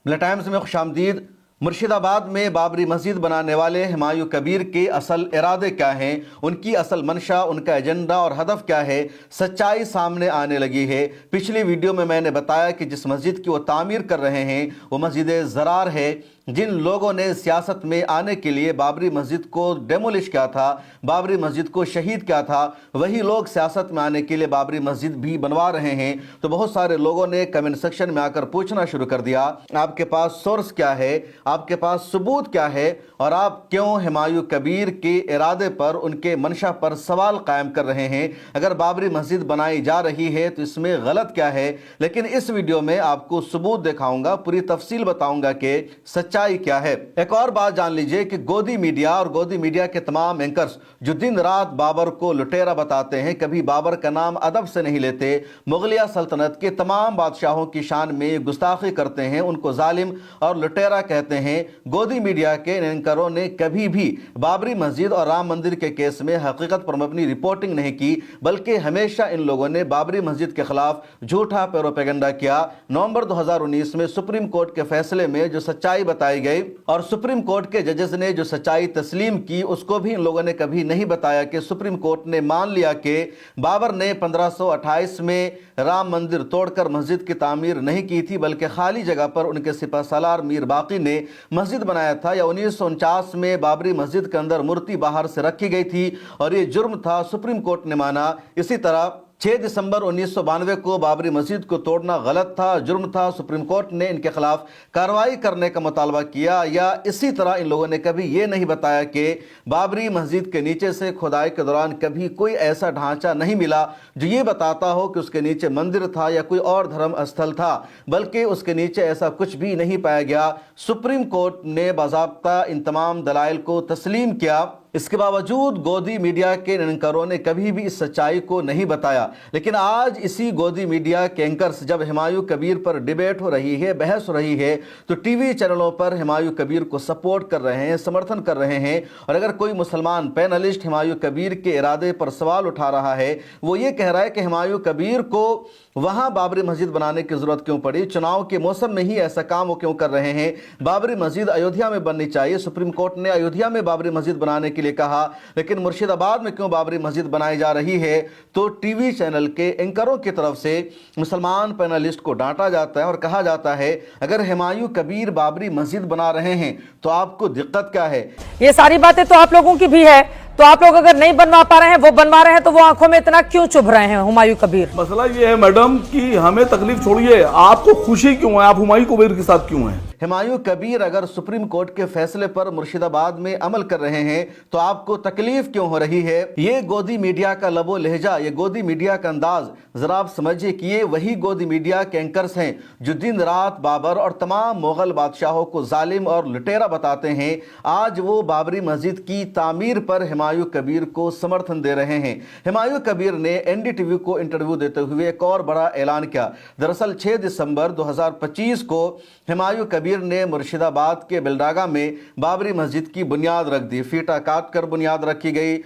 मिला टाइम्स में खुशामदीद। मुर्शिदाबाद में बाबरी मस्जिद बनाने वाले हुमायूं कबीर के असल इरादे क्या हैं, उनकी असल मंशा, उनका एजेंडा और हदफ क्या है, सच्चाई सामने आने लगी है। पिछली वीडियो में मैंने बताया कि जिस मस्जिद की वो तामीर कर रहे हैं वो मस्जिद ज़रार है। जिन लोगों ने सियासत में आने के लिए बाबरी मस्जिद को डेमोलिश किया था, बाबरी मस्जिद को शहीद किया था, वही लोग सियासत में आने के लिए बाबरी मस्जिद भी बनवा रहे हैं। तो बहुत सारे लोगों ने कमेंट सेक्शन में आकर पूछना शुरू कर दिया, आपके पास सोर्स क्या है, आपके पास सबूत क्या है, और आप क्यों हुमायूं कबीर के इरादे पर, उनके मंशा पर सवाल कायम कर रहे हैं। अगर बाबरी मस्जिद बनाई जा रही है तो इसमें गलत क्या है। लेकिन इस वीडियो में आपको सबूत दिखाऊंगा, पूरी तफसील बताऊंगा कि सच्चाई क्या है। एक और बात जान लीजिए कि गोदी मीडिया और गोदी मीडिया के तमाम एंकर्स जो दिन रात बाबर को लुटेरा बताते हैं, कभी बाबर का नाम अदब से नहीं लेते, मुगलिया सल्तनत के तमाम बादशाहों की शान में गुस्ताखी करते हैं, उनको जालिम और लुटेरा कहते हैं। गोदी मीडिया के एंकरों ने कभी भी बाबरी मस्जिद और राम मंदिर के केस में हकीकत पर मबनी रिपोर्टिंग नहीं की, बल्कि हमेशा इन लोगों ने बाबरी मस्जिद के खिलाफ झूठा प्रोपेगेंडा किया। नवंबर 2019 में सुप्रीम कोर्ट के फैसले में जो सच्चाई बताई गई और सुप्रीम कोर्ट के जजेस ने जो सच्चाई तस्लीम की, उसको भी इन लोगों ने कभी नहीं बताया कि सुप्रीम कोर्ट ने मान लिया कि बाबर ने 1528 में राम मंदिर तोड़कर मस्जिद की तामीर नहीं की थी, बल्कि खाली जगह पर उनके सिपह सालार मीर बाकी ने मस्जिद बनाया था। या 1949 में बाबरी मस्जिद के अंदर मूर्ति बाहर से रखी गई थी और ये जुर्म था, सुप्रीम कोर्ट ने माना। इसी तरह 6 दिसंबर 1992 को बाबरी मस्जिद को तोड़ना गलत था, जुर्म था, सुप्रीम कोर्ट ने इनके खिलाफ कार्रवाई करने का मुतालबा किया। या इसी तरह इन लोगों ने कभी ये नहीं बताया कि बाबरी मस्जिद के नीचे से खुदाई के दौरान कभी कोई ऐसा ढांचा नहीं मिला जो ये बताता हो कि उसके नीचे मंदिर था या कोई और धर्म स्थल था, बल्कि उसके नीचे ऐसा कुछ भी नहीं पाया गया। सुप्रीम कोर्ट ने बाज़ाब्ता इन तमाम दलाइल को तस्लीम किया। इसके बावजूद गोदी मीडिया के एंकरों ने कभी भी इस सच्चाई को नहीं बताया। लेकिन आज इसी गोदी मीडिया के एंकर्स जब हुमायूं कबीर पर डिबेट हो रही है, बहस हो रही है, तो टीवी चैनलों पर हुमायूं कबीर को सपोर्ट कर रहे हैं, समर्थन कर रहे हैं। और अगर कोई मुसलमान पैनलिस्ट हुमायूं कबीर के इरादे पर सवाल उठा रहा है, वो ये कह रहा है कि हुमायूं कबीर को वहां बाबरी मस्जिद बनाने की जरूरत क्यों पड़ी, चुनाव के मौसम में ही ऐसा काम वो क्यों कर रहे हैं, बाबरी मस्जिद अयोध्या में बननी चाहिए, सुप्रीम कोर्ट ने अयोध्या में बाबरी मस्जिद बनाने के लिए कहा, लेकिन मुर्शिदाबाद में क्यों बाबरी मस्जिद बनाई जा रही है। तो टीवी चैनल के एंकरों की तरफ से मुसलमान पैनलिस्ट को डांटा जाता है और कहा जाता है, अगर हुमायूं कबीर बाबरी मस्जिद बना रहे हैं तो आपको दिक्कत क्या है। ये सारी बातें तो आप लोगों की भी है, तो आप लोग अगर नहीं बनवा पा रहे हैं, वो बनवा रहे हैं, तो वो आंखों में इतना क्यों चुभ रहे हैं हुमायूं कबीर। मसला ये है मैडम कि हमें तकलीफ छोड़िए, आपको खुशी क्यों है, आप हुमायूं कबीर के साथ क्यों हैं। हुमायूं कबीर अगर सुप्रीम कोर्ट के फैसले पर मुर्शिदाबाद में अमल कर रहे हैं तो आपको तकलीफ क्यों हो रही है। ये गोदी मीडिया का लबो लहजा, ये गोदी मीडिया का अंदाज जरा आप समझिए कि ये वही गोदी मीडिया के एंकर्स हैं जो दिन रात बाबर और तमाम मुगल बादशाहों को जालिम और लुटेरा बताते हैं। आज वो बाबरी मस्जिद की तामीर पर हुमायूं कबीर को समर्थन दे रहे हैं। हुमायूं कबीर ने एनडीटीवी को इंटरव्यू देते हुए एक और बड़ा ऐलान किया। दरअसल 6 दिसंबर 2025 को हुमायूं कबीर ने मुर्शिदाबाद के बिलडागा में बाबरी मस्जिद की बुनियाद रख दी। फीटा काट कर बुनियाद रखी गई।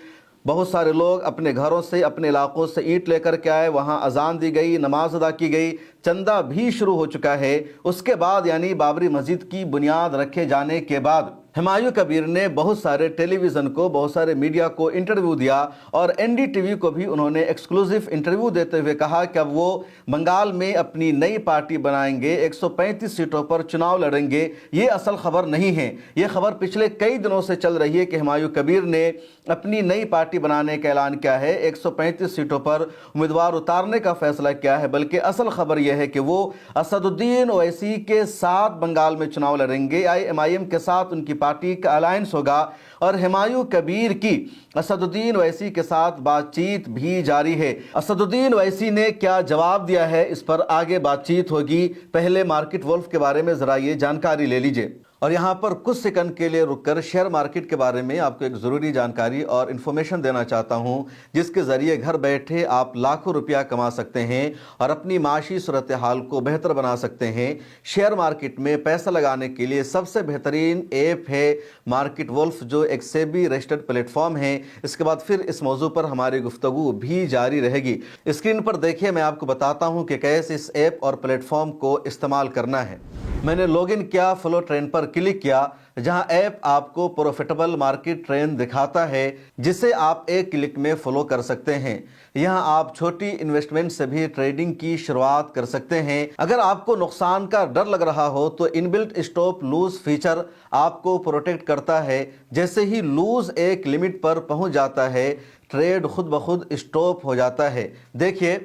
बहुत सारे लोग अपने घरों से, अपने इलाकों से ईंट लेकर के आए, वहां अजान दी गई, नमाज अदा की गई, चंदा भी शुरू हो चुका है। उसके बाद यानी बाबरी मस्जिद की बुनियाद रखे जाने के बाद हुमायूं कबीर ने बहुत सारे टेलीविज़न को, बहुत सारे मीडिया को इंटरव्यू दिया और एनडीटीवी को भी उन्होंने एक्सक्लूसिव इंटरव्यू देते हुए कहा कि अब वो बंगाल में अपनी नई पार्टी बनाएंगे, 135 सीटों पर चुनाव लड़ेंगे। ये असल खबर नहीं है, ये खबर पिछले कई दिनों से चल रही है कि हुमायूं कबीर ने अपनी नई पार्टी बनाने का ऐलान किया है, 135 सीटों पर उम्मीदवार उतारने का फैसला किया है। बल्कि असल खबर यह है कि वो असदुद्दीन ओवैसी के साथ बंगाल में चुनाव लड़ेंगे, IMIM के साथ उनकी पार्टी का अलायंस होगा और हुमायूं कबीर की असदुद्दीन ओवैसी के साथ बातचीत भी जारी है। असदुद्दीन ओवैसी ने क्या जवाब दिया है, इस पर आगे बातचीत होगी। पहले मार्केट वुल्फ के बारे में जरा ये जानकारी ले लीजिए। और यहाँ पर कुछ सेकंड के लिए रुककर शेयर मार्केट के बारे में आपको एक ज़रूरी जानकारी और इन्फॉर्मेशन देना चाहता हूँ, जिसके ज़रिए घर बैठे आप लाखों रुपया कमा सकते हैं और अपनी माशी सूरत हाल को बेहतर बना सकते हैं। शेयर मार्केट में पैसा लगाने के लिए सबसे बेहतरीन ऐप है मार्केट वुल्फ, जो एक सेबी रजिस्टर्ड प्लेटफॉर्म है। इसके बाद फिर इस मौजू पर हमारी गुफ्तगू भी जारी रहेगी। स्क्रीन पर देखिए, मैं आपको बताता हूँ कि कैसे इस ऐप और प्लेटफॉर्म को इस्तेमाल करना है। मैंने लॉगिन किया, फ्लो ट्रेंड पर क्लिक किया, जहां ऐप आपको प्रॉफिटेबल मार्केट ट्रेंड दिखाता है जिसे आप एक क्लिक में फॉलो कर सकते हैं। यहां आप छोटी इन्वेस्टमेंट से भी ट्रेडिंग की शुरुआत कर सकते हैं। अगर आपको नुकसान का डर लग रहा हो तो इनबिल्ट स्टॉप लूज फीचर आपको प्रोटेक्ट करता है। जैसे ही लूज एक लिमिट पर पहुंच जाता है, ट्रेड खुद ब खुद स्टॉप हो जाता है। देखिए,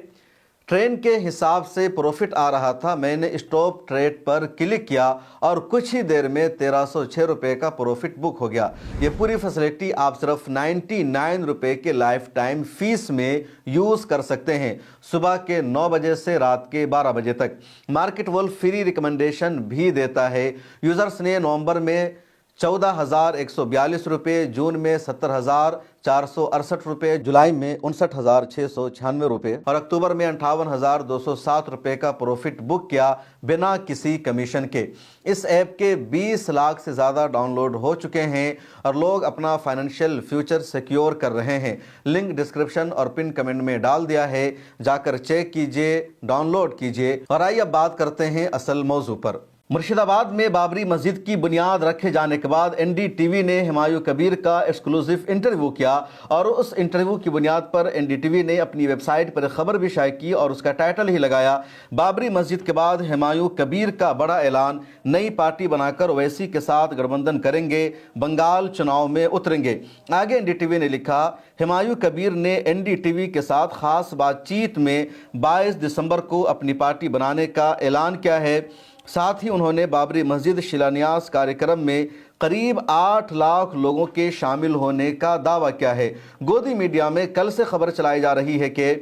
ट्रेंड के हिसाब से प्रॉफिट आ रहा था, मैंने स्टॉप ट्रेड पर क्लिक किया और कुछ ही देर में 1306 रुपये का प्रॉफिट बुक हो गया। ये पूरी फैसिलिटी आप सिर्फ 99 रुपये के लाइफ टाइम फीस में यूज़ कर सकते हैं, सुबह के 9 बजे से रात के 12 बजे तक। मार्केट वॉल फ्री रिकमेंडेशन भी देता है। यूज़र्स ने नवंबर में 14,142 रुपये, जून में 70,468 रुपये, जुलाई में 59,696 रुपये और अक्टूबर में 58,207 रुपये का प्रॉफिट बुक किया बिना किसी कमीशन के। इस ऐप के 20 लाख से ज़्यादा डाउनलोड हो चुके हैं और लोग अपना फाइनेंशियल फ्यूचर सिक्योर कर रहे हैं। लिंक डिस्क्रिप्शन और पिन कमेंट में डाल दिया है, जाकर चेक कीजिए, डाउनलोड कीजिए। और आइए अब बात करते हैं असल मौजू पर। मुर्शिदाबाद में बाबरी मस्जिद की बुनियाद रखे जाने के बाद एनडीटीवी ने हुमायूं कबीर का एक्सक्लूसिव इंटरव्यू किया और उस इंटरव्यू की बुनियाद पर एनडीटीवी ने अपनी वेबसाइट पर खबर भी शाये की और उसका टाइटल ही लगाया, बाबरी मस्जिद के बाद हुमायूं कबीर का बड़ा ऐलान, नई पार्टी बनाकर ओवैसी के साथ गठबंधन करेंगे, बंगाल चुनाव में उतरेंगे। आगे एनडीटीवी ने लिखा, हुमायूं कबीर ने एनडीटीवी के साथ खास बातचीत में 22 दिसंबर को अपनी पार्टी बनाने का ऐलान किया है। साथ ही उन्होंने बाबरी मस्जिद शिलान्यास कार्यक्रम में करीब 8 लाख लोगों के शामिल होने का दावा किया है। गोदी मीडिया में कल से खबर चलाई जा रही है कि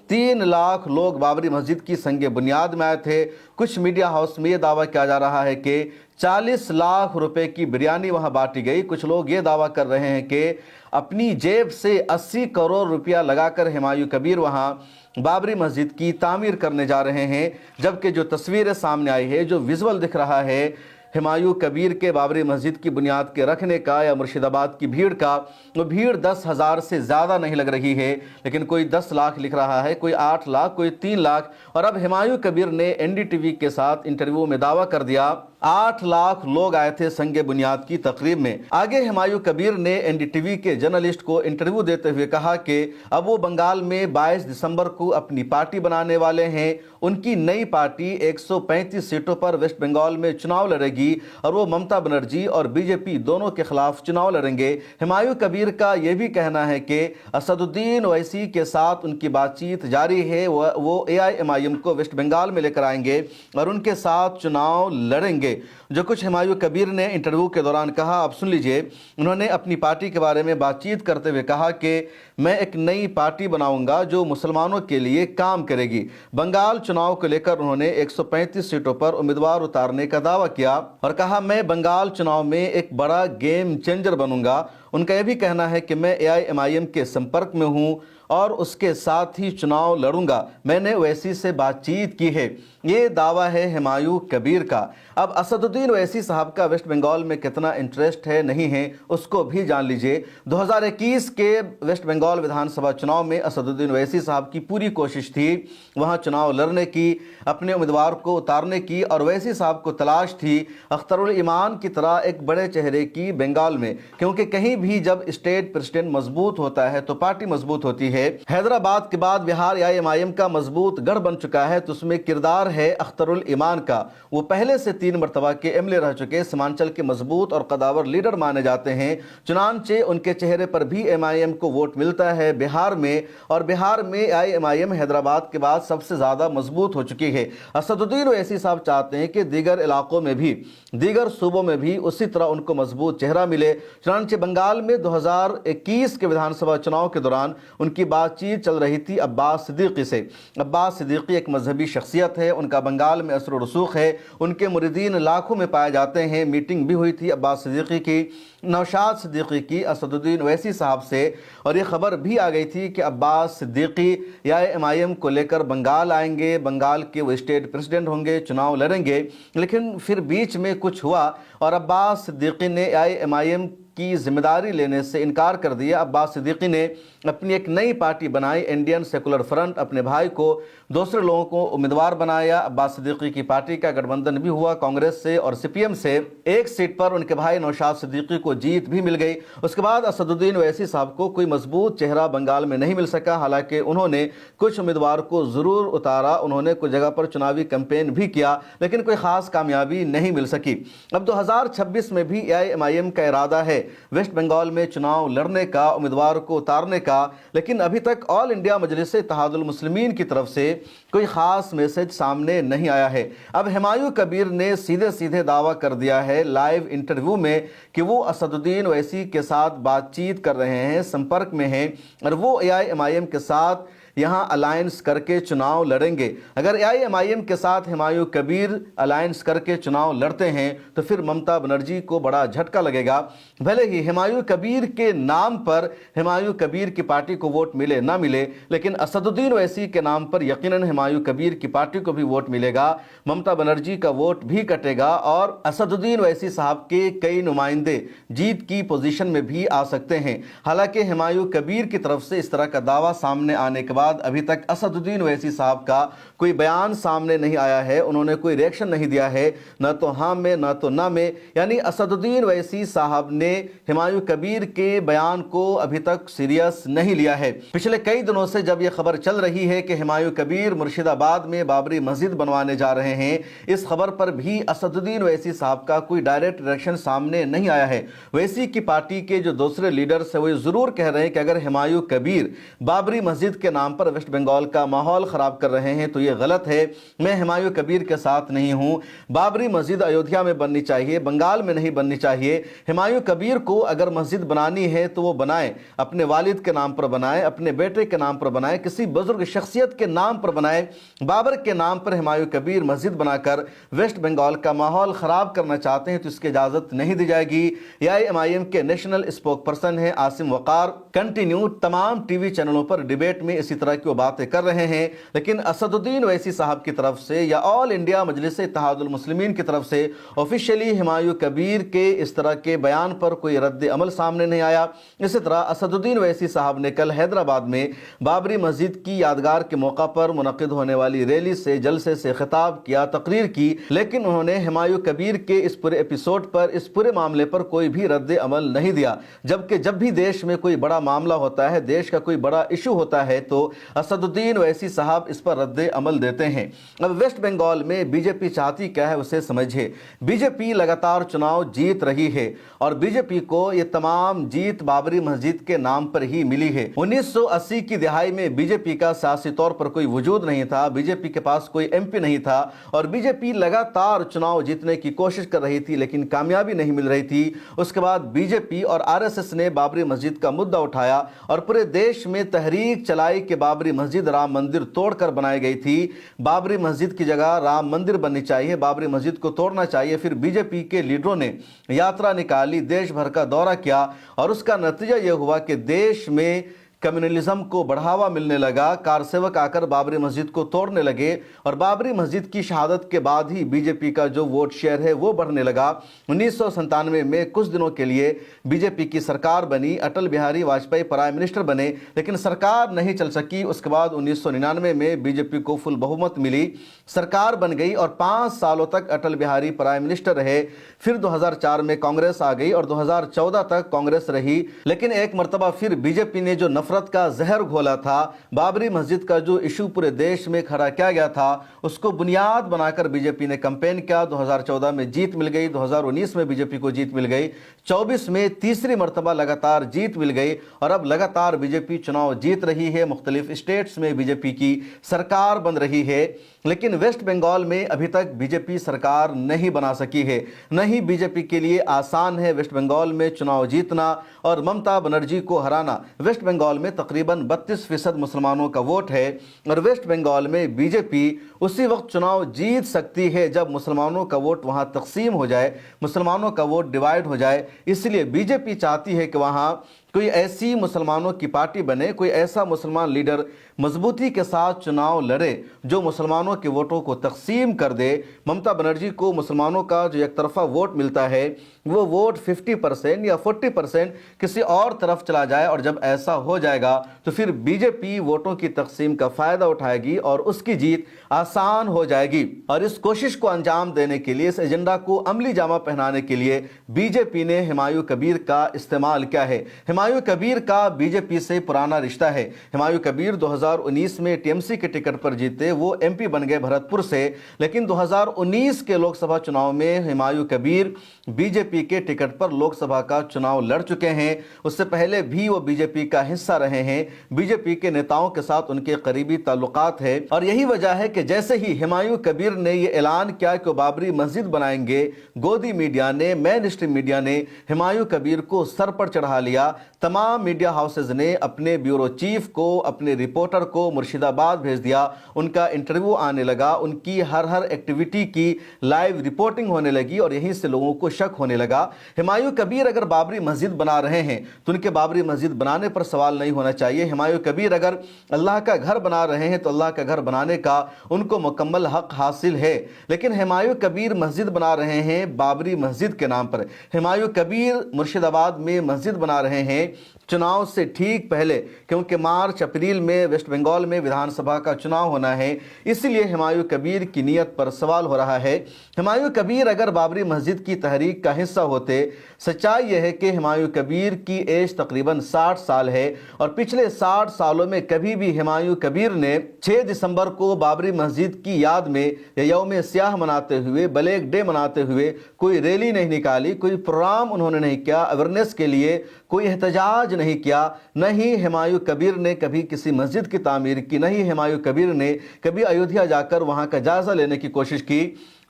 3 लाख लोग बाबरी मस्जिद की संगे बुनियाद में आए थे। कुछ मीडिया हाउस में यह दावा किया जा रहा है कि 40 लाख रुपए की बिरयानी वहां बांटी गई। कुछ लोग ये दावा कर रहे हैं कि अपनी जेब से 80 करोड़ रुपया लगाकर हुमायूं कबीर वहां बाबरी मस्जिद की तामीर करने जा रहे हैं, जबकि जो तस्वीरें सामने आई है, जो विजुअल दिख रहा है हुमायूं कबीर के बाबरी मस्जिद की बुनियाद के रखने का या मुर्शिदाबाद की भीड़ का, वो भीड़ 10,000 से ज़्यादा नहीं लग रही है। लेकिन कोई 10 लाख लिख रहा है, कोई 8 लाख, कोई 3 लाख। और अब हुमायूं कबीर ने एनडीटीवी के साथ इंटरव्यू में दावा कर दिया 8 लाख लोग आए थे संगे बुनियाद की तकरीब में। आगे हुमायूं कबीर ने एनडीटीवी के जर्नलिस्ट को इंटरव्यू देते हुए कहा कि अब वो बंगाल में 22 दिसंबर को अपनी पार्टी बनाने वाले हैं। उनकी नई पार्टी 135 सीटों पर वेस्ट बंगाल में चुनाव लड़ेगी और वो ममता बनर्जी और बीजेपी दोनों के खिलाफ चुनाव लड़ेंगे। हुमायूं कबीर का यह भी कहना है कि असदुद्दीन ओवैसी के साथ उनकी बातचीत जारी है। वो एआईएमआईएम को वेस्ट बंगाल में लेकर आएंगे और उनके साथ चुनाव लड़ेंगे। जो कुछ हुमायूं कबीर ने इंटरव्यू के दौरान कहा, आप सुन लीजिए। उन्होंने अपनी पार्टी के बारे में बातचीत करते हुए कहा कि मैं एक नई पार्टी बनाऊंगा जो मुसलमानों के लिए काम करेगी। बंगाल चुनाव को लेकर उन्होंने 135 सीटों पर उम्मीदवार उतारने का दावा किया और कहा, मैं बंगाल चुनाव में एक बड़ा गेम चेंजर बनूंगा। उनका यह भी कहना है कि मैं एआईएमआईएम के संपर्क में हूं और उसके साथ ही चुनाव लड़ूंगा। मैंने ओवैसी से बातचीत की है। ये दावा है हुमायूं कबीर का। अब असदुद्दीन ओवैसी साहब का वेस्ट बंगाल में कितना इंटरेस्ट है नहीं है उसको भी जान लीजिए। 2021 के वेस्ट बंगाल विधानसभा चुनाव में असदुद्दीन ओवैसी साहब की पूरी कोशिश थी वहां चुनाव लड़ने की, अपने उम्मीदवार को उतारने की, और ओवैसी साहब को तलाश थी अख्तरुल ईमान की तरह एक बड़े चेहरे की बंगाल में, क्योंकि कहीं भी जब स्टेट प्रेसिडेंट मजबूत होता है तो पार्टी मजबूत होती है। हैदराबाद के बाद बिहार एआईएमआईएम का मजबूत गढ़ बन चुका है, तो उसमें किरदार है अख्तरुल ईमान का। वो पहले से 3 मरतबा के एमएलए रह चुके, सीमांचल के मजबूत और कदावर लीडर माने जाते हैं। चुनांचे उनके चेहरे पर भी एमआईएम को वोट मिलता है बिहार में, और बिहार में एआईएमआईएम हैदराबाद के बाद सबसे ज्यादा मजबूत हो चुकी है। असदुद्दीन ओवैसी साहब चाहते हैं कि दीगर इलाकों में भी, दीगर सूबों में भी उसी तरह उनको मजबूत चेहरा मिले। चुनांचे बंगाल में 2021 के विधानसभा चुनाव के दौरान उनकी बातचीत चल रही थी अब्बास सिद्दीकी से। अब्बास सिद्दीकी एक मजहबी शख्सियत है, उनका बंगाल में असर रसूख है, उनके मुरीदीन लाखों में पाए जाते हैं। मीटिंग भी हुई थी अब्बास सिद्दीकी की, नौशाद सिद्दीकी की, असदुद्दीन ओवैसी साहब से, और ये खबर भी आ गई थी कि अब्बास सिद्दीकी या एमआईएम को लेकर बंगाल आएंगे, बंगाल के वो स्टेट प्रेसिडेंट होंगे, चुनाव लड़ेंगे। लेकिन फिर बीच में कुछ हुआ और अब्बास सिद्दीकी ने एआईएमआईएम की जिम्मेदारी लेने से इनकार कर दिया। अब्बास सिद्दीकी ने अपनी एक नई पार्टी बनाई, इंडियन सेकुलर फ्रंट। अपने भाई को दूसरे लोगों को उम्मीदवार बनाया। अब्बास सिद्दीकी की पार्टी का गठबंधन भी हुआ कांग्रेस से और सीपीएम से। एक सीट पर उनके भाई नौशाद सिद्दीकी को जीत भी मिल गई। उसके बाद असदुद्दीन ओवैसी साहब को कोई मजबूत चेहरा बंगाल में नहीं मिल सका। हालांकि उन्होंने कुछ उम्मीदवार को जरूर उतारा, उन्होंने कुछ जगह पर चुनावी कैंपेन भी किया, लेकिन कोई खास कामयाबी नहीं मिल सकी। अब 2026 में भी एआईएमआईएम का इरादा है वेस्ट बंगाल में चुनाव लड़ने का, उम्मीदवार को उतारने का, लेकिन अभी तक ऑल इंडिया मजलिस इत्तेहादुल मुस्लिमीन की तरफ से कोई खास मैसेज सामने नहीं आया है। अब हुमायूं कबीर ने सीधे सीधे दावा कर दिया है लाइव इंटरव्यू में कि वो असदुद्दीन ओवैसी के साथ बातचीत कर रहे हैं, संपर्क में हैं और वो एआईएमआईएम के साथ यहाँ अलायंस करके चुनाव लड़ेंगे। अगर एआईएमआईएम के साथ हुमायूं कबीर अलायंस करके चुनाव लड़ते हैं तो फिर ममता बनर्जी को बड़ा झटका लगेगा। भले ही हुमायूं कबीर के नाम पर हुमायूं कबीर की पार्टी को वोट मिले ना मिले, लेकिन असदुद्दीन ओवैसी के नाम पर यकीनन हुमायूं कबीर की पार्टी को भी वोट मिलेगा, ममता बनर्जी का वोट भी कटेगा और असदुद्दीन ओवैसी साहब के कई नुमाइंदे जीत की पोजीशन में भी आ सकते हैं। हालांकि हुमायूं कबीर की तरफ से इस तरह का दावा सामने आने के बाद अभी तक असदुद्दीन ओवैसी साहब का कोई बयान सामने नहीं आया है, उन्होंने कोई रिएक्शन नहीं दिया है, न तो हाँ में न तो ना में। यानी असदुद्दीन ओवैसी साहब ने हुमायूं कबीर के बयान को अभी तक सीरियस नहीं लिया है। पिछले कई दिनों से जब यह खबर चल रही है कि हुमायूं कबीर मुर्शिदाबाद में बाबरी मस्जिद बनवाने जा रहे हैं, इस खबर पर भी असदुद्दीन ओवैसी साहब का कोई डायरेक्ट रिएक्शन सामने नहीं आया है। ओवैसी की पार्टी के जो दूसरे लीडर्स है वो जरूर कह रहे हैं कि अगर हुमायूं कबीर बाबरी मस्जिद के नाम पर वेस्ट बंगाल का माहौल खराब कर रहे हैं तो ये गलत है। मैं हुमायूं कबीर के साथ नहीं हूं। बाबरी मस्जिद अयोध्या में बननी चाहिए, बंगाल में नहीं बननी चाहिए। हुमायूं कबीर को अगर मस्जिद बनानी है तो वो बनाए, अपने वालिद के नाम पर बनाए, अपने बेटे के नाम पर बनाए, किसी बुजुर्ग शख्सियत के नाम पर बनाए। बाबर के नाम पर हुमायूं कबीर मस्जिद बनाकर वेस्ट बंगाल का माहौल खराब करना चाहते हैं तो इसकी इजाजत नहीं दी जाएगी। एआईएमआईएम के नेशनल स्पोक पर्सन है आसिम वकार, कंटिन्यू तमाम टीवी चैनलों पर डिबेट में इसी तरह की वो बातें कर रहे हैं, लेकिन असदुद्दीन ओवैसी साहब की तरफ से या ऑल इंडिया मजलिस इत्तेहादुल मुस्लिमीन की तरफ से ऑफिशियली हुमायूं कबीर के इस तरह के बयान पर कोई रद्द अमल सामने नहीं आया। इसी तरह असदुद्दीन ओवैसी साहब ने कल हैदराबाद में बाबरी मस्जिद की यादगार के मौका पर मुनक्किद होने वाली रैली से जलसे से खिताब किया, तकरीर की, लेकिन उन्होंने हुमायूं कबीर के इस पूरे एपिसोड पर, इस पूरे मामले पर कोई भी रद्द अमल नहीं दिया। जबकि जब भी देश में कोई बड़ा मामला होता है, देश का कोई बड़ा इशू होता है तो असदुद्दीन ओवैसी साहब इस पर रद्द अमल देते हैं। अब वेस्ट बंगाल में बीजेपी चाहती क्या है उसे समझिए। बीजेपी लगातार चुनाव जीत रही है और बीजेपी को ये तमाम जीत बाबरी मस्जिद के नाम पर ही मिली है। 1980 की दिहाई में बीजेपी का सियासी तौर पर कोई वजूद नहीं था, बीजेपी के पास कोई एमपी नहीं था और बीजेपी लगातार चुनाव जीतने की कोशिश कर रही थी लेकिन कामयाबी नहीं मिल रही थी। उसके बाद बीजेपी और आरएसएस ने बाबरी मस्जिद का मुद्दा उठाया और पूरे देश में तहरीक चलाई कि बाबरी मस्जिद राम मंदिर तोड़कर बनाई गई थी, बाबरी मस्जिद की जगह राम मंदिर बननी चाहिए, बाबरी मस्जिद को तोड़ना चाहिए। फिर बीजेपी के लीडरों ने यात्रा निकाली, देश भर का दौरा किया और उसका नतीजा यह हुआ कि देश में कम्युनलिज्म को बढ़ावा मिलने लगा। कारसेवक आकर बाबरी मस्जिद को तोड़ने लगे और बाबरी मस्जिद की शहादत के बाद ही बीजेपी का जो वोट शेयर है वो बढ़ने लगा। 1997 में कुछ दिनों के लिए बीजेपी की सरकार बनी, अटल बिहारी वाजपेयी प्राइम मिनिस्टर बने, लेकिन सरकार नहीं चल सकी। उसके बाद 1999 में बीजेपी को फुल बहुमत मिली, सरकार बन गई और 5 सालों तक अटल बिहारी प्राइम मिनिस्टर रहे। फिर 2004 में कांग्रेस आ गई और 2014 तक कांग्रेस रही, लेकिन एक मरतबा फिर बीजेपी ने जो नफरत का जहर घोला था, बाबरी मस्जिद का जो इशू पूरे देश में खड़ा किया गया था, उसको बुनियाद बनाकर बीजेपी ने कैंपेन किया। 2014 में जीत मिल गई, 2019 में बीजेपी को जीत मिल गई, 24 में तीसरी मरतबा लगातार जीत मिल गई और अब लगातार बीजेपी चुनाव जीत रही है। मुख्तलिफ स्टेट्स में बीजेपी की सरकार बन रही है, लेकिन वेस्ट बंगाल में अभी तक बीजेपी सरकार नहीं बना सकी है। नहीं बीजेपी के लिए आसान है वेस्ट बंगाल में चुनाव जीतना और ममता बनर्जी को हराना। वेस्ट बंगाल में तकरीबन 32% मुसलमानों का वोट है और वेस्ट बंगाल में बीजेपी उसी वक्त चुनाव जीत सकती है जब मुसलमानों का वोट वहां तकसीम हो जाए, मुसलमानों का वोट डिवाइड हो जाए। इसलिए बीजेपी चाहती है कि वहां कोई ऐसी मुसलमानों की पार्टी बने, कोई ऐसा मुसलमान लीडर मजबूती के साथ चुनाव लड़े जो मुसलमानों के वोटों को तकसीम कर दे। ममता बनर्जी को मुसलमानों का जो एक तरफा वोट मिलता है वो वोट 50% या 40% किसी और तरफ चला जाए, और जब ऐसा हो जाएगा तो फिर बीजेपी वोटों की तकसीम का फ़ायदा उठाएगी और उसकी जीत आसान हो जाएगी। और इस कोशिश को अंजाम देने के लिए, इस एजेंडा को अमली जामा पहनाने के लिए बीजेपी ने हुमायूं कबीर का इस्तेमाल किया है। हुमायूं कबीर का बीजेपी से पुराना रिश्ता है। हुमायूं कबीर 2019 में टीएमसी के टिकट पर जीते, वो एमपी बन गए भरतपुर से, लेकिन 2019 के लोकसभा चुनाव में हुमायूं कबीर बीजेपी के टिकट पर लोकसभा का चुनाव लड़ चुके हैं। उससे पहले भी वो बीजेपी का हिस्सा रहे हैं। बीजेपी के नेताओं के साथ उनके करीबी ताल्लुकात है, और यही वजह है कि जैसे ही हुमायूं कबीर ने ये ऐलान किया कि वो बाबरी मस्जिद बनाएंगे, गोदी मीडिया ने, मेन स्ट्रीम मीडिया ने हुमायूं कबीर को सर पर चढ़ा लिया। तमाम मीडिया हाउसेज ने अपने ब्यूरो चीफ को, अपने रिपोर्टर को मुर्शिदाबाद भेज दिया। उनका इंटरव्यू आने लगा, उनकी हर एक्टिविटी की लाइव रिपोर्टिंग होने लगी, और यहीं से लोगों को शक होने लगा। हुमायूं कबीर अगर बाबरी मस्जिद बना रहे हैं तो उनके बाबरी मस्जिद बनाने पर सवाल नहीं होना चाहिए। हुमायूं कबीर अगर अल्लाह का घर बना रहे हैं तो अल्लाह का घर बनाने का उनको मुकम्मल हक हासिल है। लेकिन हुमायूं कबीर मस्जिद बना रहे हैं बाबरी मस्जिद के नाम पर। हुमायूं कबीर मुर्शिदाबाद में मस्जिद बना रहे हैं चुनाव से ठीक पहले, क्योंकि मार्च अप्रैल में वेस्ट बंगाल में विधानसभा का चुनाव होना है, इसलिए हुमायूं कबीर की नीयत पर सवाल हो रहा है। हुमायूं कबीर अगर बाबरी मस्जिद की तहरीक का हिस्सा होते, सच्चाई यह है कि हुमायूं कबीर की एज तकरीबन 60 साल है, और पिछले 60 सालों में कभी भी हुमायूं कबीर ने 6 दिसंबर को बाबरी मस्जिद की याद में या यौम स्याह मनाते हुए, ब्लैक डे मनाते हुए कोई रैली नहीं निकाली, कोई प्रोग्राम उन्होंने नहीं किया, अवेयरनेस के लिए कोई एहतजाज नहीं किया। न ही हुमायूं कबीर ने कभी किसी मस्जिद की तामीर की, न ही हुमायूं कबीर ने कभी अयोध्या जाकर वहां का जायजा लेने की कोशिश की।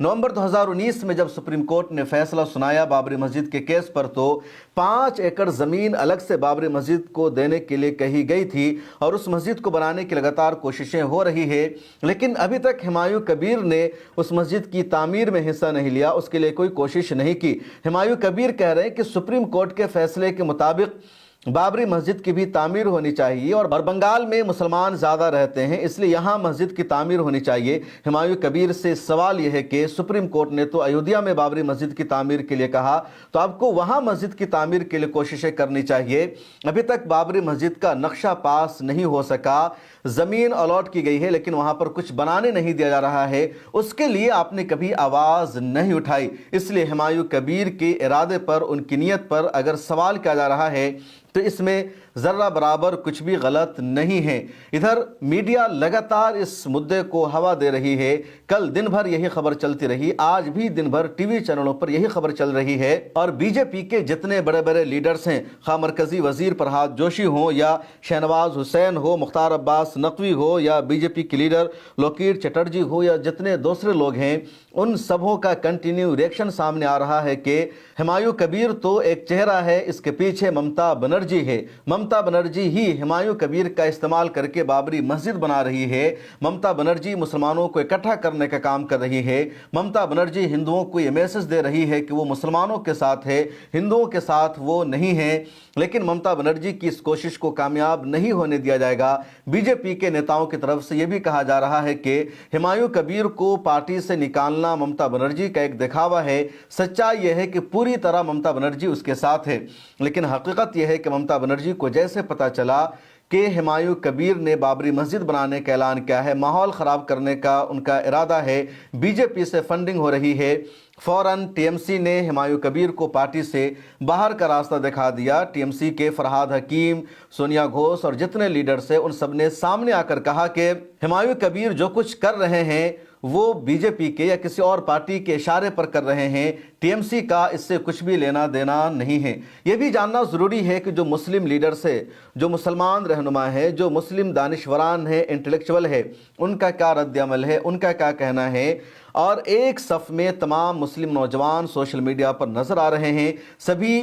नवंबर 2019 में जब सुप्रीम कोर्ट ने फैसला सुनाया बाबरी मस्जिद के केस पर, तो 5 एकड़ जमीन अलग से बाबरी मस्जिद को देने के लिए कही गई थी, और उस मस्जिद को बनाने की लगातार कोशिशें हो रही है, लेकिन अभी तक हुमायूं कबीर ने उस मस्जिद की तामीर में हिस्सा नहीं लिया, उसके लिए कोई कोशिश नहीं की। हुमायूं कबीर कह रहे हैं कि सुप्रीम कोर्ट के फैसले के मुताबिक बाबरी मस्जिद की भी तामीर होनी चाहिए, और बंगाल में मुसलमान ज़्यादा रहते हैं, इसलिए यहाँ मस्जिद की तामीर होनी चाहिए। हुमायूं कबीर से सवाल यह है कि सुप्रीम कोर्ट ने तो अयोध्या में बाबरी मस्जिद की तामीर के लिए कहा, तो आपको वहाँ मस्जिद की तामीर के लिए कोशिशें करनी चाहिए। अभी तक बाबरी मस्जिद का नक्शा पास नहीं हो सका, ज़मीन अलॉट की गई है लेकिन वहाँ पर कुछ बनाने नहीं दिया जा रहा है, उसके लिए आपने कभी आवाज़ नहीं उठाई। इसलिए हुमायूं कबीर के इरादे पर, उनकी नीयत पर अगर सवाल किया जा रहा है तो इसमें ज़र्रा बराबर कुछ भी गलत नहीं है। इधर मीडिया लगातार इस मुद्दे को हवा दे रही है। कल दिन भर यही खबर चलती रही, आज भी दिन भर टीवी चैनलों पर यही खबर चल रही है, और बीजेपी के जितने बड़े बड़े लीडर्स हैं, खा मरकजी वजीर प्रहलाद जोशी हो, या शहनवाज हुसैन हो, मुख्तार अब्बास नकवी हो, या बीजेपी के लीडर लोकेट चटर्जी हो, या जितने दूसरे लोग हैं, उन सबों का कंटिन्यू रिएक्शन सामने आ रहा है कि हुमायूं कबीर तो एक चेहरा है, इसके पीछे ममता बनर्जी है। ममता बनर्जी ही हुमायूं कबीर का इस्तेमाल करके बाबरी मस्जिद बना रही है। ममता बनर्जी मुसलमानों को इकट्ठा करने का काम कर रही है। ममता बनर्जी हिंदुओं को ये मैसेज दे रही है कि वो मुसलमानों के साथ है, हिंदुओं के साथ वो नहीं है। लेकिन ममता बनर्जी की इस कोशिश को कामयाब नहीं होने दिया जाएगा। बीजेपी के नेताओं की तरफ से यह भी कहा जा रहा है कि हुमायूं कबीर को पार्टी से निकालना ममता बनर्जी का एक दिखावा है। सच्चाई यह है कि पूरी तरह ममता बनर्जी उसके साथ है, लेकिन हकीकत यह है कि ममता बनर्जी को जैसे पता चला कि हुमायूं कबीर ने बाबरी मस्जिद बनाने का ऐलान किया है, माहौल ख़राब करने का उनका इरादा है, बीजेपी से फंडिंग हो रही है, फौरन टीएमसी ने हुमायूं कबीर को पार्टी से बाहर का रास्ता दिखा दिया। टीएमसी के फरहाद हकीम, सोनिया घोष और जितने लीडर्स हैं, उन सब ने सामने आकर कहा कि हुमायूं कबीर जो कुछ कर रहे हैं वो बीजेपी के या किसी और पार्टी के इशारे पर कर रहे हैं, टीएमसी का इससे कुछ भी लेना देना नहीं है। यह भी जानना ज़रूरी है कि जो मुस्लिम लीडर्स है, जो मुसलमान रहनुमा है, जो मुस्लिम दानिशवरान है, इंटेलेक्चुअल है, उनका क्या रद्द-ए-अमल है, उनका क्या कहना है। और एक सफ़ में तमाम मुस्लिम नौजवान सोशल मीडिया पर नज़र आ रहे हैं। सभी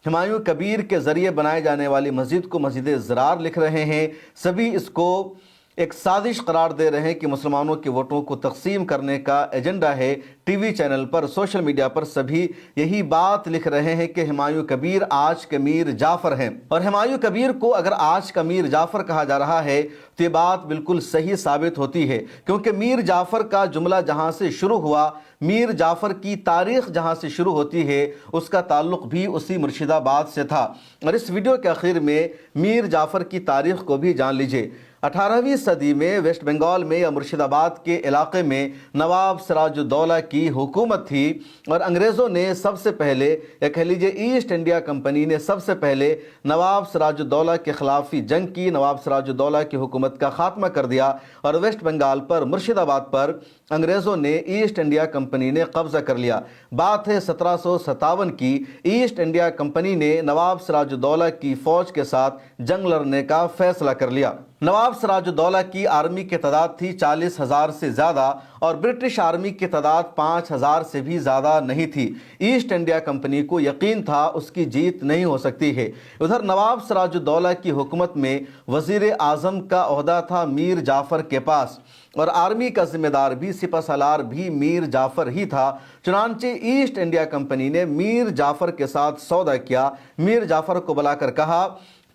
हुमायूं कबीर के ज़रिए बनाए जाने वाली मस्जिद को मस्जिद ज़रार लिख रहे हैं, सभी इसको एक साजिश करार दे रहे हैं कि मुसलमानों के वोटों को तकसीम करने का एजेंडा है। टीवी चैनल पर, सोशल मीडिया पर सभी यही बात लिख रहे हैं कि हुमायूं कबीर आज के मीर जाफर हैं। और हुमायूं कबीर को अगर आज का मीर जाफर कहा जा रहा है तो ये बात बिल्कुल सही साबित होती है, क्योंकि मीर जाफर का जुमला जहां से शुरू हुआ, मीर जाफर की तारीख जहां से शुरू होती है, उसका ताल्लुक भी उसी मुर्शिदाबाद से था। और इस वीडियो के आखिर में मीर जाफर की तारीख को भी जान लीजिए। 18वीं सदी में वेस्ट बंगाल में या मुर्शिदाबाद के इलाके में नवाब सिराजुद्दौला की हुकूमत थी और अंग्रेज़ों ने सबसे पहले, या कह लीजिए ईस्ट इंडिया कंपनी ने सबसे पहले नवाब सिराजुद्दौला के खिलाफी जंग की, नवाब सिराजुद्दौला की हुकूमत का खात्मा कर दिया और वेस्ट बंगाल पर, मुर्शिदाबाद पर अंग्रेज़ों ने ईस्ट इंडिया कंपनी ने कब्ज़ा कर लिया। बात है 1757 की। ईस्ट इंडिया कंपनी ने नवाब सिराजुद्दौला की फ़ौज के साथ जंग लड़ने का फैसला कर लिया। नवाब सिराजुद्दौला की आर्मी की तादाद थी 40,000 से ज़्यादा और ब्रिटिश आर्मी की तादाद 5,000 से भी ज़्यादा नहीं थी। ईस्ट इंडिया कंपनी को यकीन था उसकी जीत नहीं हो सकती है। उधर नवाब सिराजुद्दौला की हुकूमत में वज़ीर आज़म का ओहदा था मीर जाफ़र के पास और आर्मी का जिम्मेदार भी, सिपहसालार भी मीर जाफ़र ही था। चुनांचे ईस्ट इंडिया कंपनी ने मीर जाफ़र के साथ सौदा किया। मीर जाफ़र को बुलाकर कहा,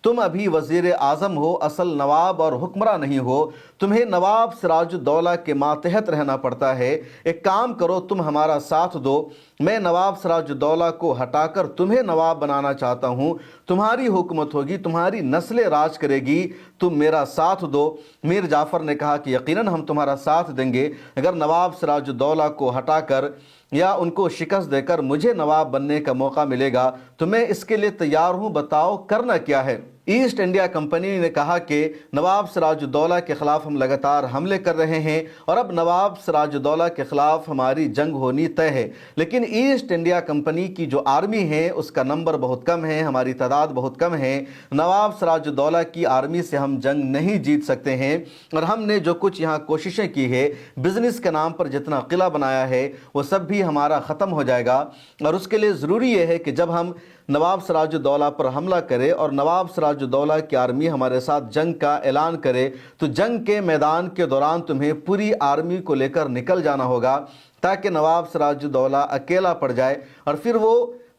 तुम अभी वज़ीर आज़म हो, असल नवाब और हुक्मरा नहीं हो, तुम्हें नवाब सिराजुद्दौला के मातहत रहना पड़ता है। एक काम करो, तुम हमारा साथ दो, मैं नवाब सिराजुद्दौला को हटाकर तुम्हें नवाब बनाना चाहता हूँ, तुम्हारी हुकूमत होगी, तुम्हारी नस्लें राज करेगी, तुम मेरा साथ दो। मीर जाफ़र ने कहा कि यकीनन हम तुम्हारा साथ देंगे, अगर नवाब सिराजुद्दौला को हटाकर या उनको शिकस्त देकर मुझे नवाब बनने का मौका मिलेगा तो मैं इसके लिए तैयार हूं, बताओ करना क्या है। ईस्ट इंडिया कंपनी ने कहा कि नवाब सिराजुद्दौला के खिलाफ हम लगातार हमले कर रहे हैं और अब नवाब सिराजुद्दौला के खिलाफ हमारी जंग होनी तय है, लेकिन ईस्ट इंडिया कंपनी की जो आर्मी है उसका नंबर बहुत कम है, हमारी तादाद बहुत कम है, नवाब सिराजुद्दौला की आर्मी से हम जंग नहीं जीत सकते हैं और हमने जो कुछ यहाँ कोशिशें की है, बिजनेस के नाम पर जितना किला बनाया है वो सब भी हमारा ख़त्म हो जाएगा और उसके लिए ज़रूरी ये है कि जब हम नवाब सिराजुद्दौला पर हमला करे और नवाब सिराजुद्दौला की आर्मी हमारे साथ जंग का ऐलान करे तो जंग के मैदान के दौरान तुम्हें पूरी आर्मी को लेकर निकल जाना होगा ताकि नवाब सिराजुद्दौला अकेला पड़ जाए और फिर वो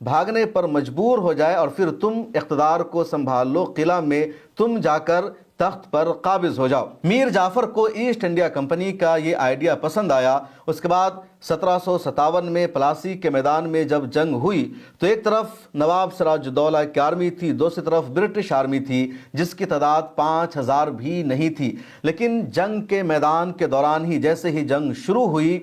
भागने पर मजबूर हो जाए और फिर तुम इख्तिदार को संभाल लो, किला में तुम जाकर तख्त पर काबिज हो जाओ। मीर जाफ़र को ईस्ट इंडिया कंपनी का ये आइडिया पसंद आया। उसके बाद 1757 में प्लासी के मैदान में जब जंग हुई तो एक तरफ नवाब सिराजुद्दौला की आर्मी थी, दूसरी तरफ ब्रिटिश आर्मी थी जिसकी तादाद 5,000 भी नहीं थी। लेकिन जंग के मैदान के दौरान ही, जैसे ही जंग शुरू हुई,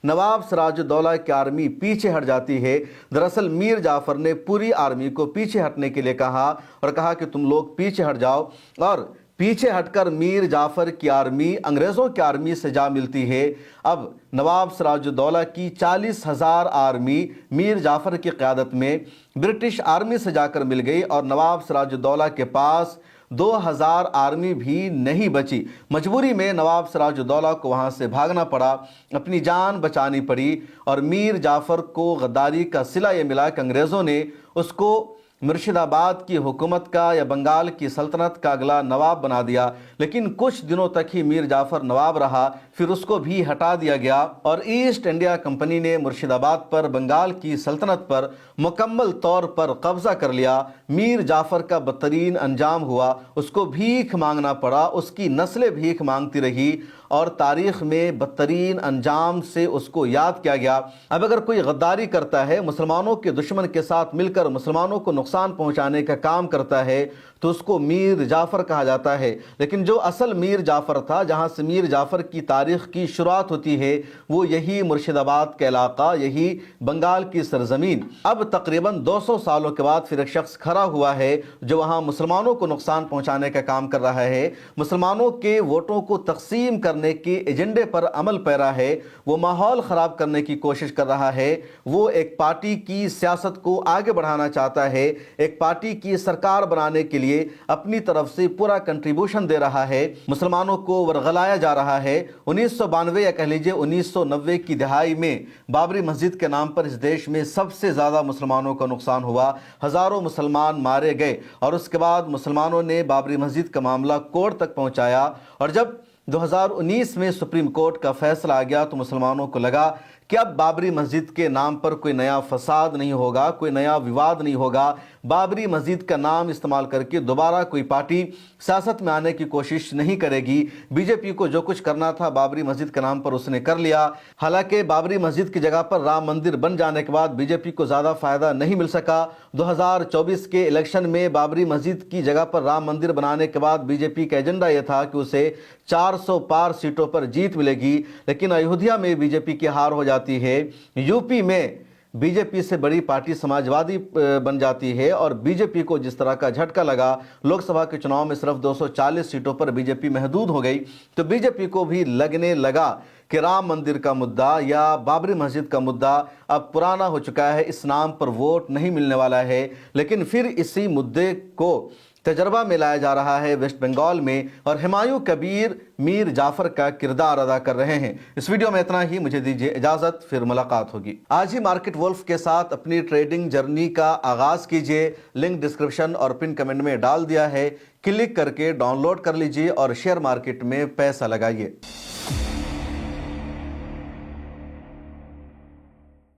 नवाब सिराजुद्दौला की आर्मी पीछे हट जाती है। दरअसल मीर जाफ़र ने पूरी आर्मी को पीछे हटने के लिए कहा और कहा कि तुम लोग पीछे हट जाओ और पीछे हटकर मीर जाफ़र की आर्मी अंग्रेज़ों की आर्मी से जा मिलती है। अब नवाब सिराजुद्दौला की 40,000 आर्मी मीर जाफ़र की क़यादत में ब्रिटिश आर्मी से जाकर मिल गई और नवाब सिराजुद्दौला के पास 2,000 आर्मी भी नहीं बची। मजबूरी में नवाब सिराजुद्दौला को वहाँ से भागना पड़ा, अपनी जान बचानी पड़ी और मीर जाफ़र को गद्दारी का सिला ये मिला कि अंग्रेज़ों ने उसको मुर्शिदाबाद की हुकूमत का या बंगाल की सल्तनत का अगला नवाब बना दिया। लेकिन कुछ दिनों तक ही मीर जाफ़र नवाब रहा, फिर उसको भी हटा दिया गया और ईस्ट इंडिया कंपनी ने मुर्शिदाबाद पर, बंगाल की सल्तनत पर मुकम्मल तौर पर कब्ज़ा कर लिया। मीर जाफ़र का बदतरीन अंजाम हुआ, उसको भीख मांगना पड़ा, उसकी नस्लें भीख मांगती रही और तारीख़ में बदतरीन अंजाम से उसको याद किया गया। अब अगर कोई गद्दारी करता है, मुसलमानों के दुश्मन के साथ मिलकर मुसलमानों को नुकसान पहुंचाने का काम करता है तो उसको मीर जाफ़र कहा जाता है। लेकिन जो असल मीर जाफ़र था, जहां से मीर जाफ़र की तारीख़ की शुरुआत होती है, वो यही मुर्शिदाबाद का इलाका, यही बंगाल की सरजमीन। अब तकरीबन 200 सालों के बाद फिर एक शख्स खड़ा हुआ है जो वहाँ मुसलमानों को नुकसान पहुँचाने का काम कर रहा है, मुसलमानों के वोटों को तकसीम करने के एजेंडे पर अमल पैरा है, वो माहौल ख़राब करने की कोशिश कर रहा है, वो एक पार्टी की सियासत को आगे बढ़ाना चाहता है, एक पार्टी की सरकार बनाने के लिए अपनी तरफ से पूरा कंट्रीब्यूशन दे रहा है, मुसलमानों को वरगलाया जा रहा है। 1992 या कह लीजिए 1990 की दहाई में बाबरी मस्जिद के नाम पर इस देश में सबसे ज़्यादा मुसलमानों का नुकसान हुआ, हज़ारों मुसलमान मारे गए और उसके बाद मुसलमानों ने बाबरी मस्जिद का मामला कोर्ट तक पहुंचाया और जब 2019 में सुप्रीम कोर्ट का फैसला आ गया तो मुसलमानों को लगा कि अब बाबरी मस्जिद के नाम पर कोई नया फसाद नहीं होगा, कोई नया विवाद नहीं होगा। बाबरी मस्जिद का नाम इस्तेमाल करके दोबारा कोई पार्टी सियासत में आने की कोशिश नहीं करेगी। बीजेपी को जो कुछ करना था बाबरी मस्जिद के नाम पर उसने कर लिया। हालांकि बाबरी मस्जिद की जगह पर राम मंदिर बन जाने के बाद बीजेपी को ज़्यादा फायदा नहीं मिल सका। 2024 के इलेक्शन में बाबरी मस्जिद की जगह पर राम मंदिर बनाने के बाद बीजेपी का एजेंडा यह था कि उसे 400 पार सीटों पर जीत मिलेगी, लेकिन अयोध्या में बीजेपी की हार हो जाती है। यूपी में बीजेपी से बड़ी पार्टी समाजवादी बन जाती है और बीजेपी को जिस तरह का झटका लगा, लोकसभा के चुनाव में सिर्फ 240 सीटों पर बीजेपी महदूद हो गई, तो बीजेपी को भी लगने लगा कि राम मंदिर का मुद्दा या बाबरी मस्जिद का मुद्दा अब पुराना हो चुका है, इस नाम पर वोट नहीं मिलने वाला है। लेकिन फिर इसी मुद्दे को तजर्बा में लाया जा रहा है वेस्ट बंगाल में, और हुमायूं कबीर मीर जाफर का किरदार अदा कर रहे हैं। इस वीडियो में इतना ही, मुझे दीजिए इजाजत, फिर मुलाकात होगी। आज ही मार्केट वुल्फ के साथ अपनी ट्रेडिंग जर्नी का आगाज कीजिए। लिंक डिस्क्रिप्शन और पिन कमेंट में डाल दिया है, क्लिक करके डाउनलोड कर लीजिए और शेयर मार्केट में पैसा लगाइए।